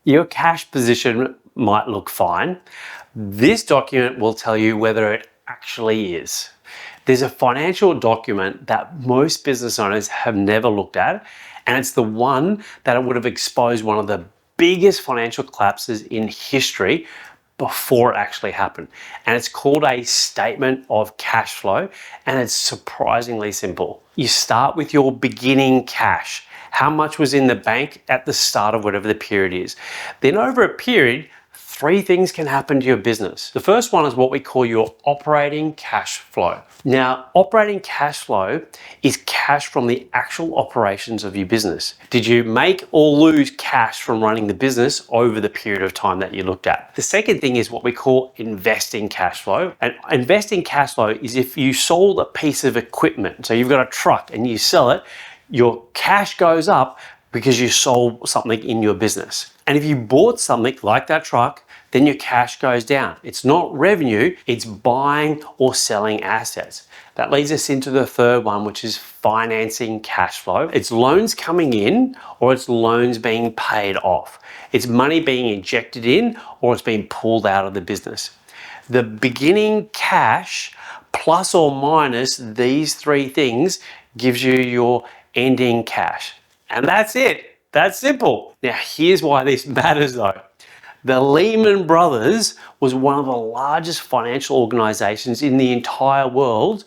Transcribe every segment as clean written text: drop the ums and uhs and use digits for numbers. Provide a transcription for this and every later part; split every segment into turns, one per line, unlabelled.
Your cash position might look fine. This document will tell you whether it actually is. There's a financial document that most business owners have never looked at, and it's the one that would have exposed one of the biggest financial collapses in history before it actually happened. And it's called a statement of cash flow, and it's surprisingly simple. You start with your beginning cash. How much was in the bank at the start of whatever the period is. Then over a period, three things can happen to your business. The first one is what we call your operating cash flow. Now, operating cash flow is cash from the actual operations of your business. Did you make or lose cash from running the business over the period of time that you looked at? The second thing is what we call investing cash flow. And investing cash flow is if you sold a piece of equipment. So you've got a truck and you sell it, your cash goes up because you sold something in your business. And if you bought something like that truck, then your cash goes down. It's not revenue, it's buying or selling assets. That leads us into the third one, which is financing cash flow. It's loans coming in or it's loans being paid off. It's money being injected in or it's being pulled out of the business. The beginning cash plus or minus these three things gives you your ending cash. And that's it. That's simple. Now, here's why this matters though. The Lehman Brothers was one of the largest financial organizations in the entire world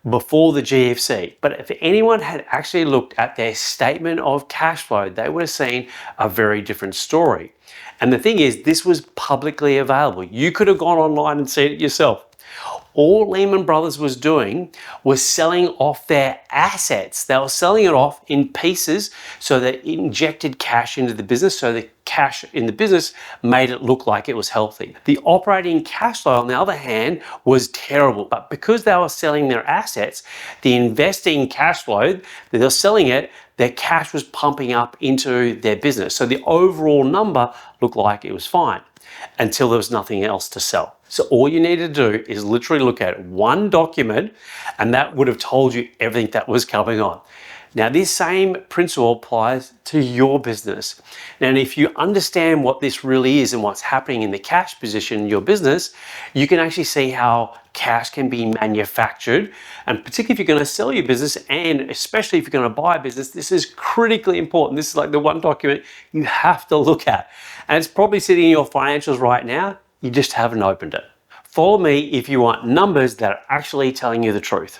before the GFC. But if anyone had actually looked at their statement of cash flow, they would have seen a very different story. And the thing is, this was publicly available. You could have gone online and seen it yourself. All Lehman Brothers was doing was selling off their assets. They were selling it off in pieces so they injected cash into the business, so the cash in the business made it look like it was healthy. The operating cash flow, on the other hand, was terrible. But because they were selling their assets, the investing cash flow, they were selling it, their cash was pumping up into their business. So the overall number looked like it was fine until there was nothing else to sell. So all you need to do is literally look at one document and that would have told you everything that was going on. Now, this same principle applies to your business. And if you understand what this really is and what's happening in the cash position in your business, you can actually see how cash can be manufactured. And particularly if you're going to sell your business, and especially if you're going to buy a business, this is critically important. This is like the one document you have to look at. And it's probably sitting in your financials right now. You just haven't opened it. Follow me if you want numbers that are actually telling you the truth.